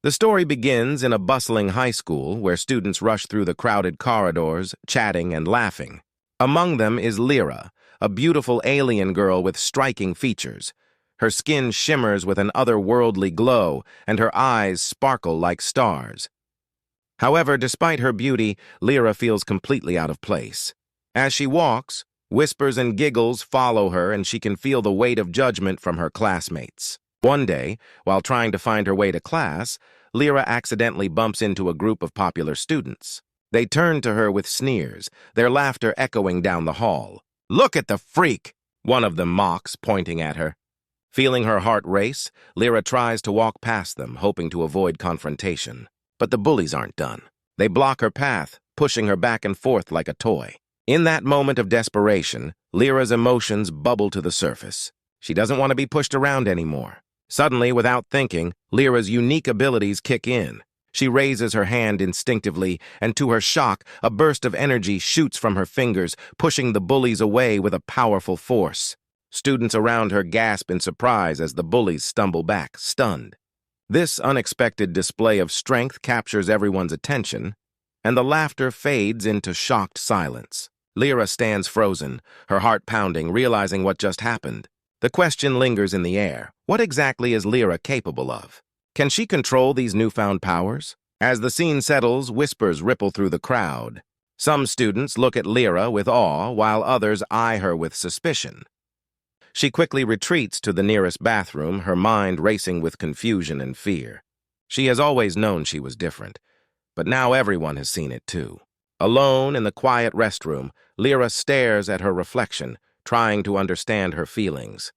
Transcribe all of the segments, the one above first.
The story begins in a bustling high school where students rush through the crowded corridors, chatting and laughing. Among them is Lyra, a beautiful alien girl with striking features. Her skin shimmers with an otherworldly glow, and her eyes sparkle like stars. However, despite her beauty, Lyra feels completely out of place. As she walks, whispers and giggles follow her, and she can feel the weight of judgment from her classmates. One day, while trying to find her way to class, Lyra accidentally bumps into a group of popular students. They turn to her with sneers, their laughter echoing down the hall. "Look at the freak!" one of them mocks, pointing at her. Feeling her heart race, Lyra tries to walk past them, hoping to avoid confrontation. But the bullies aren't done. They block her path, pushing her back and forth like a toy. In that moment of desperation, Lyra's emotions bubble to the surface. She doesn't want to be pushed around anymore. Suddenly, without thinking, Lyra's unique abilities kick in. She raises her hand instinctively, and to her shock, a burst of energy shoots from her fingers, pushing the bullies away with a powerful force. Students around her gasp in surprise as the bullies stumble back, stunned. This unexpected display of strength captures everyone's attention, and the laughter fades into shocked silence. Lyra stands frozen, her heart pounding, realizing what just happened. The question lingers in the air. What exactly is Lyra capable of? Can she control these newfound powers? As the scene settles, whispers ripple through the crowd. Some students look at Lyra with awe, while others eye her with suspicion. She quickly retreats to the nearest bathroom, her mind racing with confusion and fear. She has always known she was different, but now everyone has seen it too. Alone in the quiet restroom, Lyra stares at her reflection, trying to understand her feelings.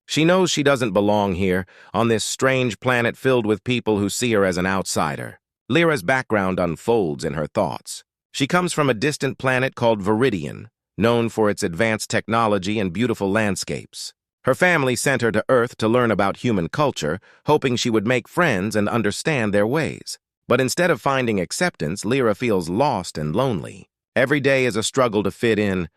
She knows she doesn't belong here, on this strange planet filled with people who see her as an outsider. Lyra's background unfolds in her thoughts. She comes from a distant planet called Viridian, known for its advanced technology and beautiful landscapes. Her family sent her to Earth to learn about human culture, hoping she would make friends and understand their ways. But instead of finding acceptance, Lyra feels lost and lonely. Every day is a struggle to fit in,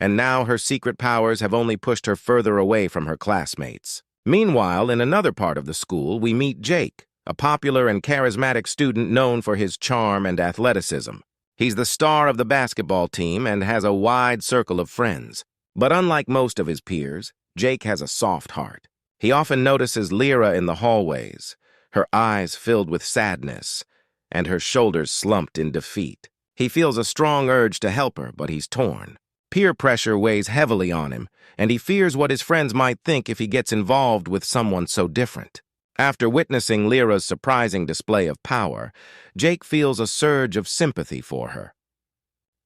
and now her secret powers have only pushed her further away from her classmates. Meanwhile, in another part of the school, we meet Jake, a popular and charismatic student known for his charm and athleticism. He's the star of the basketball team and has a wide circle of friends. But unlike most of his peers, Jake has a soft heart. He often notices Lyra in the hallways, her eyes filled with sadness, and her shoulders slumped in defeat. He feels a strong urge to help her, but he's torn. Peer pressure weighs heavily on him, and he fears what his friends might think if he gets involved with someone so different. After witnessing Lyra's surprising display of power, Jake feels a surge of sympathy for her.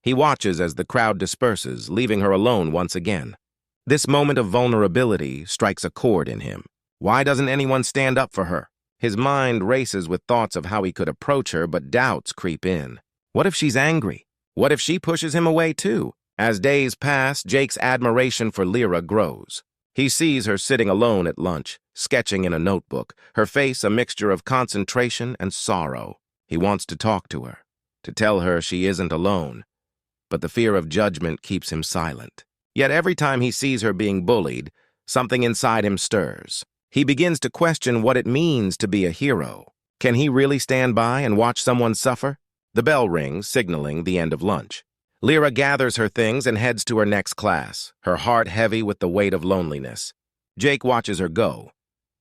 He watches as the crowd disperses, leaving her alone once again. This moment of vulnerability strikes a chord in him. Why doesn't anyone stand up for her? His mind races with thoughts of how he could approach her, but doubts creep in. What if she's angry? What if she pushes him away too? As days pass, Jake's admiration for Lyra grows. He sees her sitting alone at lunch, sketching in a notebook, her face a mixture of concentration and sorrow. He wants to talk to her, to tell her she isn't alone, but the fear of judgment keeps him silent. Yet every time he sees her being bullied, something inside him stirs. He begins to question what it means to be a hero. Can he really stand by and watch someone suffer? The bell rings, signaling the end of lunch. Lyra gathers her things and heads to her next class, her heart heavy with the weight of loneliness. Jake watches her go,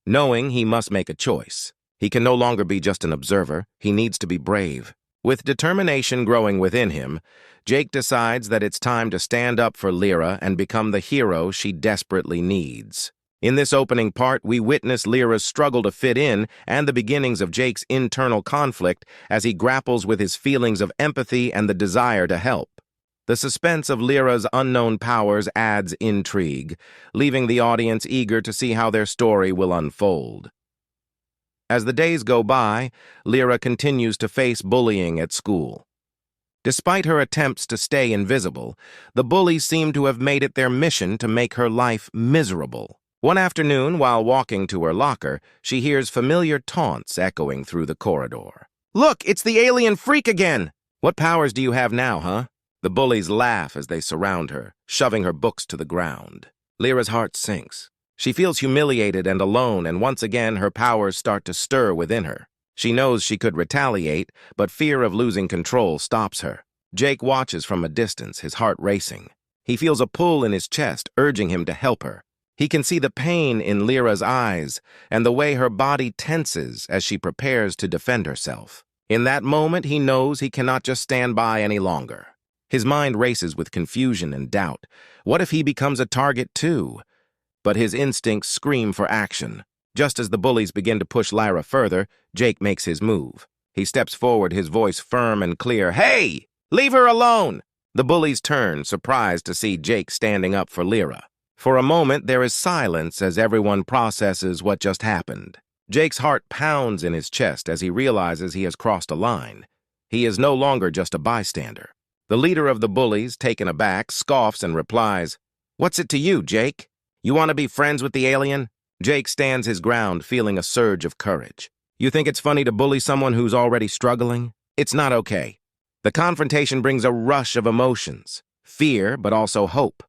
knowing he must make a choice. He can no longer be just an observer. He needs to be brave. With determination growing within him, Jake decides that it's time to stand up for Lyra and become the hero she desperately needs. In this opening part, we witness Lyra's struggle to fit in and the beginnings of Jake's internal conflict as he grapples with his feelings of empathy and the desire to help. The suspense of Lyra's unknown powers adds intrigue, leaving the audience eager to see how their story will unfold. As the days go by, Lyra continues to face bullying at school. Despite her attempts to stay invisible, the bullies seem to have made it their mission to make her life miserable. One afternoon, while walking to her locker, she hears familiar taunts echoing through the corridor. "Look, it's the alien freak again! What powers do you have now, huh?" The bullies laugh as they surround her, shoving her books to the ground. Lyra's heart sinks. She feels humiliated and alone, and once again her powers start to stir within her. She knows she could retaliate, but fear of losing control stops her. Jake watches from a distance, his heart racing. He feels a pull in his chest, urging him to help her. He can see the pain in Lyra's eyes and the way her body tenses as she prepares to defend herself. In that moment, he knows he cannot just stand by any longer. His mind races with confusion and doubt. What if he becomes a target too? But his instincts scream for action. Just as the bullies begin to push Lyra further, Jake makes his move. He steps forward, his voice firm and clear. "Hey! Leave her alone!" The bullies turn, surprised to see Jake standing up for Lyra. For a moment, there is silence as everyone processes what just happened. Jake's heart pounds in his chest as he realizes he has crossed a line. He is no longer just a bystander. The leader of the bullies, taken aback, scoffs and replies, "What's it to you, Jake? You want to be friends with the alien?" Jake stands his ground, feeling a surge of courage. "You think it's funny to bully someone who's already struggling? It's not okay." The confrontation brings a rush of emotions, fear, but also hope.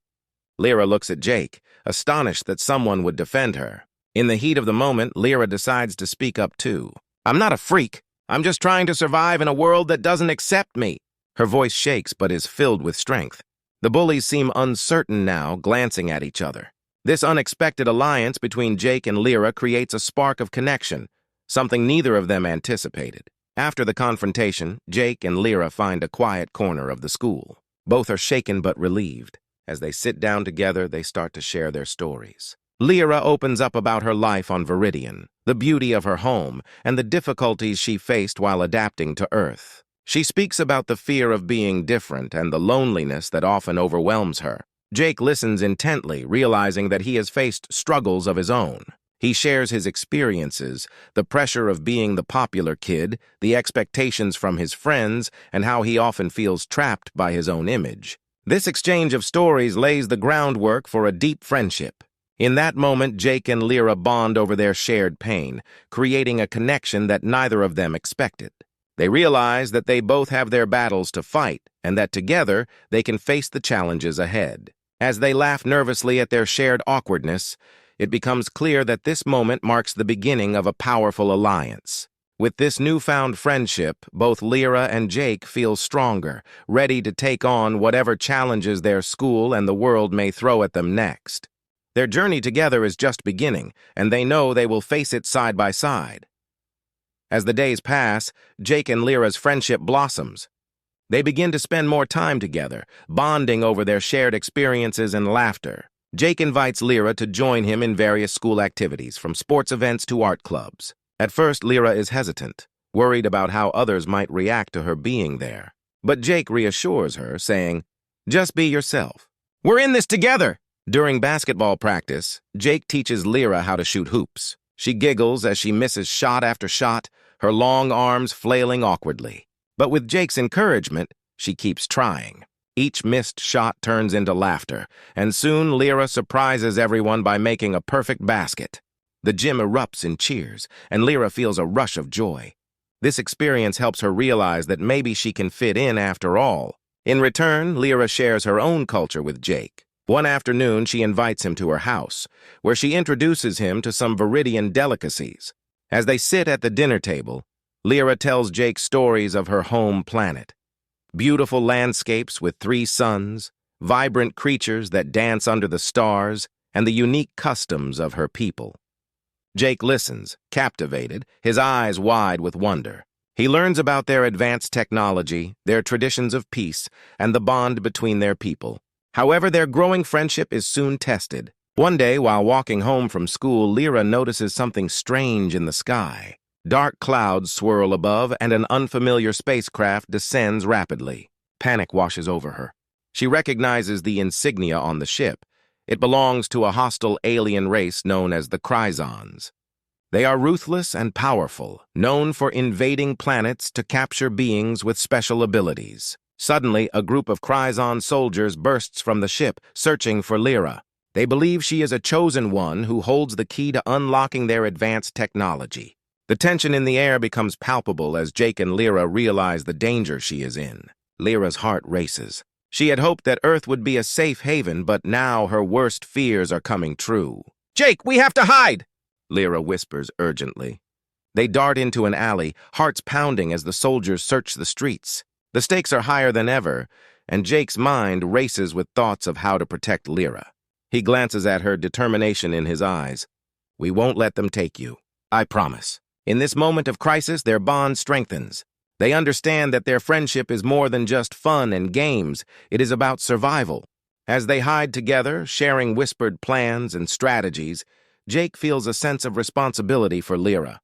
Lyra looks at Jake, astonished that someone would defend her. In the heat of the moment, Lyra decides to speak up too. "I'm not a freak. I'm just trying to survive in a world that doesn't accept me." Her voice shakes but is filled with strength. The bullies seem uncertain now, glancing at each other. This unexpected alliance between Jake and Lyra creates a spark of connection, something neither of them anticipated. After the confrontation, Jake and Lyra find a quiet corner of the school. Both are shaken but relieved. As they sit down together, they start to share their stories. Lyra opens up about her life on Viridian, the beauty of her home, and the difficulties she faced while adapting to Earth. She speaks about the fear of being different and the loneliness that often overwhelms her. Jake listens intently, realizing that he has faced struggles of his own. He shares his experiences, the pressure of being the popular kid, the expectations from his friends, and how he often feels trapped by his own image. This exchange of stories lays the groundwork for a deep friendship. In that moment, Jake and Lyra bond over their shared pain, creating a connection that neither of them expected. They realize that they both have their battles to fight, and that together they can face the challenges ahead. As they laugh nervously at their shared awkwardness, it becomes clear that this moment marks the beginning of a powerful alliance. With this newfound friendship, both Lyra and Jake feel stronger, ready to take on whatever challenges their school and the world may throw at them next. Their journey together is just beginning, and they know they will face it side by side. As the days pass, Jake and Lyra's friendship blossoms. They begin to spend more time together, bonding over their shared experiences and laughter. Jake invites Lyra to join him in various school activities, from sports events to art clubs. At first, Lyra is hesitant, worried about how others might react to her being there. But Jake reassures her, saying, "Just be yourself. We're in this together." During basketball practice, Jake teaches Lyra how to shoot hoops. She giggles as she misses shot after shot, her long arms flailing awkwardly. But with Jake's encouragement, she keeps trying. Each missed shot turns into laughter, and soon Lyra surprises everyone by making a perfect basket. The gym erupts in cheers, and Lyra feels a rush of joy. This experience helps her realize that maybe she can fit in after all. In return, Lyra shares her own culture with Jake. One afternoon, she invites him to her house, where she introduces him to some Viridian delicacies. As they sit at the dinner table, Lyra tells Jake stories of her home planet. Beautiful landscapes with 3 suns, vibrant creatures that dance under the stars, and the unique customs of her people. Jake listens, captivated, his eyes wide with wonder. He learns about their advanced technology, their traditions of peace, and the bond between their people. However, their growing friendship is soon tested. One day, while walking home from school, Lyra notices something strange in the sky. Dark clouds swirl above, and an unfamiliar spacecraft descends rapidly. Panic washes over her. She recognizes the insignia on the ship. It belongs to a hostile alien race known as the Kryzons. They are ruthless and powerful, known for invading planets to capture beings with special abilities. Suddenly, a group of Kryzon soldiers bursts from the ship, searching for Lyra. They believe she is a chosen one who holds the key to unlocking their advanced technology. The tension in the air becomes palpable as Jake and Lyra realize the danger she is in. Lyra's heart races. She had hoped that Earth would be a safe haven, but now her worst fears are coming true. "Jake, we have to hide!" Lyra whispers urgently. They dart into an alley, hearts pounding as the soldiers search the streets. The stakes are higher than ever, and Jake's mind races with thoughts of how to protect Lyra. He glances at her, determination in his eyes. "We won't let them take you. I promise." In this moment of crisis, their bond strengthens. They understand that their friendship is more than just fun and games. It is about survival. As they hide together, sharing whispered plans and strategies, Jake feels a sense of responsibility for Lyra.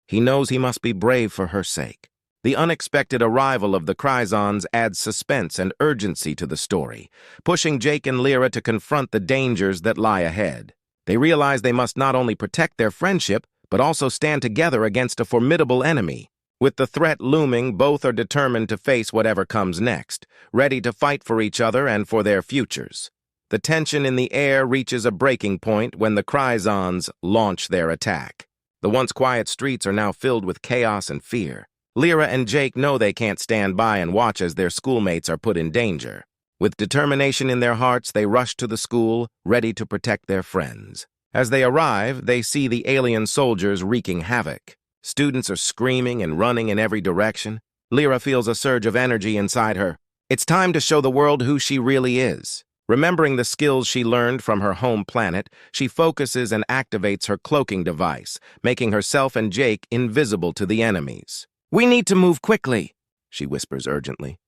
He knows he must be brave for her sake. The unexpected arrival of the Cryzons adds suspense and urgency to the story, pushing Jake and Lyra to confront the dangers that lie ahead. They realize they must not only protect their friendship, but also stand together against a formidable enemy. With the threat looming, both are determined to face whatever comes next, ready to fight for each other and for their futures. The tension in the air reaches a breaking point when the Cryzons launch their attack. The once quiet streets are now filled with chaos and fear. Lyra and Jake know they can't stand by and watch as their schoolmates are put in danger. With determination in their hearts, they rush to the school, ready to protect their friends. As they arrive, they see the alien soldiers wreaking havoc. Students are screaming and running in every direction. Lyra feels a surge of energy inside her. It's time to show the world who she really is. Remembering the skills she learned from her home planet, she focuses and activates her cloaking device, making herself and Jake invisible to the enemies. "We need to move quickly," she whispers urgently.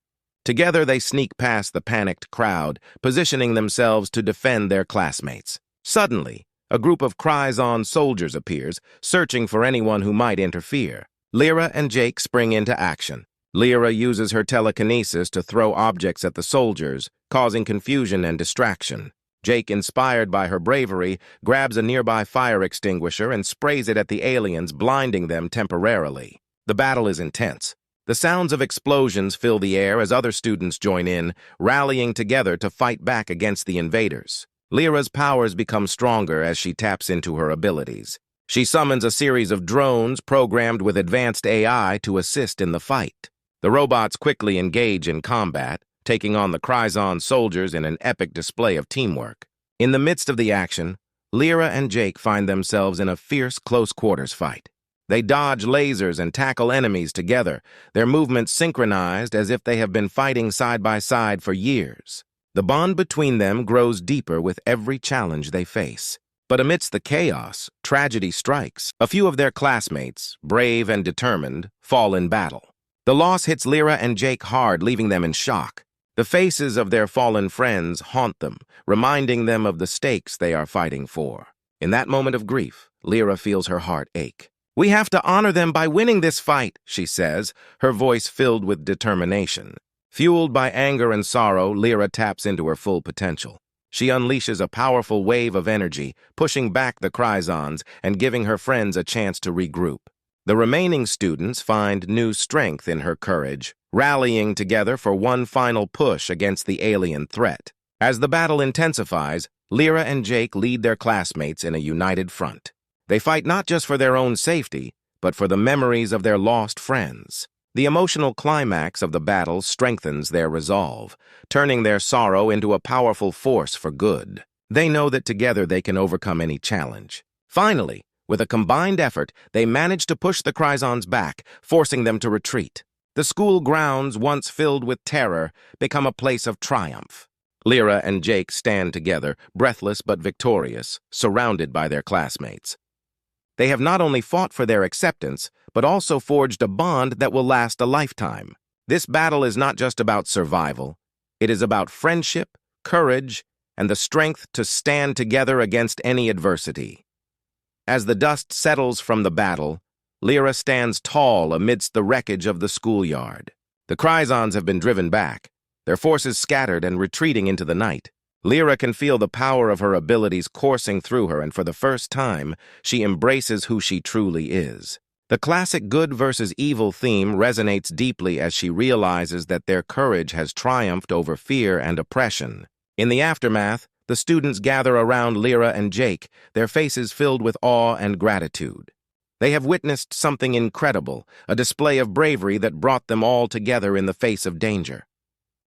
Together they sneak past the panicked crowd, positioning themselves to defend their classmates. Suddenly, a group of Cryzon soldiers appears, searching for anyone who might interfere. Lyra and Jake spring into action. Lyra uses her telekinesis to throw objects at the soldiers, causing confusion and distraction. Jake, inspired by her bravery, grabs a nearby fire extinguisher and sprays it at the aliens, blinding them temporarily. The battle is intense. The sounds of explosions fill the air as other students join in, rallying together to fight back against the invaders. Lyra's powers become stronger as she taps into her abilities. She summons a series of drones programmed with advanced AI to assist in the fight. The robots quickly engage in combat, taking on the Cryzon soldiers in an epic display of teamwork. In the midst of the action, Lyra and Jake find themselves in a fierce close-quarters fight. They dodge lasers and tackle enemies together, their movements synchronized as if they have been fighting side by side for years. The bond between them grows deeper with every challenge they face. But amidst the chaos, tragedy strikes. A few of their classmates, brave and determined, fall in battle. The loss hits Lyra and Jake hard, leaving them in shock. The faces of their fallen friends haunt them, reminding them of the stakes they are fighting for. In that moment of grief, Lyra feels her heart ache. "We have to honor them by winning this fight," she says, her voice filled with determination. Fueled by anger and sorrow, Lyra taps into her full potential. She unleashes a powerful wave of energy, pushing back the Cryzons and giving her friends a chance to regroup. The remaining students find new strength in her courage, rallying together for one final push against the alien threat. As the battle intensifies, Lyra and Jake lead their classmates in a united front. They fight not just for their own safety, but for the memories of their lost friends. The emotional climax of the battle strengthens their resolve, turning their sorrow into a powerful force for good. They know that together they can overcome any challenge. Finally, with a combined effort, they manage to push the Cryzons back, forcing them to retreat. The school grounds, once filled with terror, become a place of triumph. Lyra and Jake stand together, breathless but victorious, surrounded by their classmates. They have not only fought for their acceptance, but also forged a bond that will last a lifetime. This battle is not just about survival. It is about friendship, courage, and the strength to stand together against any adversity. As the dust settles from the battle, Lyra stands tall amidst the wreckage of the schoolyard. The Cryzons have been driven back, their forces scattered and retreating into the night. Lyra can feel the power of her abilities coursing through her, and for the first time, she embraces who she truly is. The classic good versus evil theme resonates deeply as she realizes that their courage has triumphed over fear and oppression. In the aftermath, the students gather around Lyra and Jake, their faces filled with awe and gratitude. They have witnessed something incredible, a display of bravery that brought them all together in the face of danger.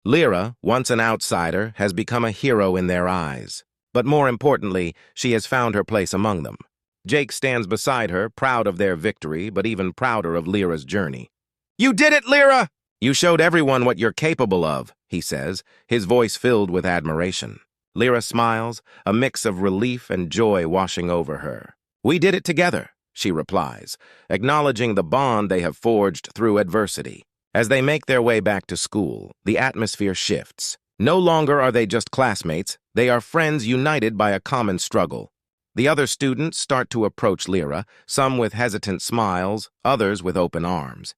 Lyra, once an outsider, has become a hero in their eyes. But more importantly, she has found her place among them. Jake stands beside her, proud of their victory, but even prouder of Lyra's journey. "You did it, Lyra! You showed everyone what you're capable of," he says, his voice filled with admiration. Lyra smiles, a mix of relief and joy washing over her. "We did it together," she replies, acknowledging the bond they have forged through adversity. As they make their way back to school, the atmosphere shifts. No longer are they just classmates, they are friends united by a common struggle. The other students start to approach Lyra, some with hesitant smiles, others with open arms.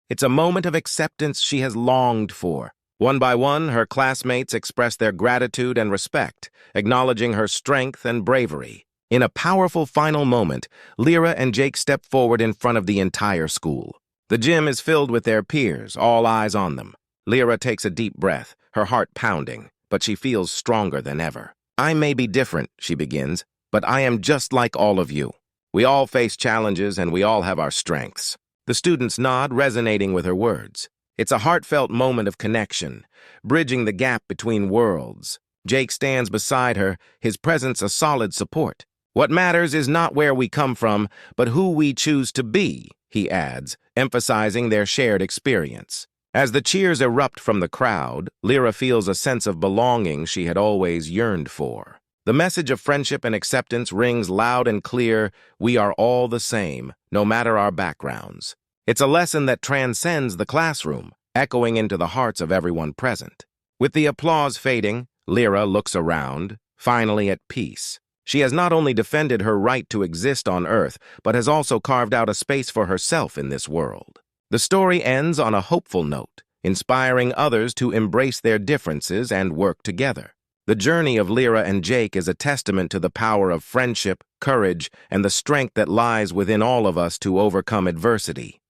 It's a moment of acceptance she has longed for. One by one, her classmates express their gratitude and respect, acknowledging her strength and bravery. In a powerful final moment, Lyra and Jake step forward in front of the entire school. The gym is filled with their peers, all eyes on them. Lyra takes a deep breath, her heart pounding, but she feels stronger than ever. "I may be different," she begins, "but I am just like all of you. We all face challenges and we all have our strengths." The students nod, resonating with her words. It's a heartfelt moment of connection, bridging the gap between worlds. Jake stands beside her, his presence a solid support. "What matters is not where we come from, but who we choose to be," he adds, emphasizing their shared experience. As the cheers erupt from the crowd, Lyra feels a sense of belonging she had always yearned for. The message of friendship and acceptance rings loud and clear: we are all the same, no matter our backgrounds. It's a lesson that transcends the classroom, echoing into the hearts of everyone present. With the applause fading, Lyra looks around, finally at peace. She has not only defended her right to exist on Earth, but has also carved out a space for herself in this world. The story ends on a hopeful note, inspiring others to embrace their differences and work together. The journey of Lyra and Jake is a testament to the power of friendship, courage, and the strength that lies within all of us to overcome adversity.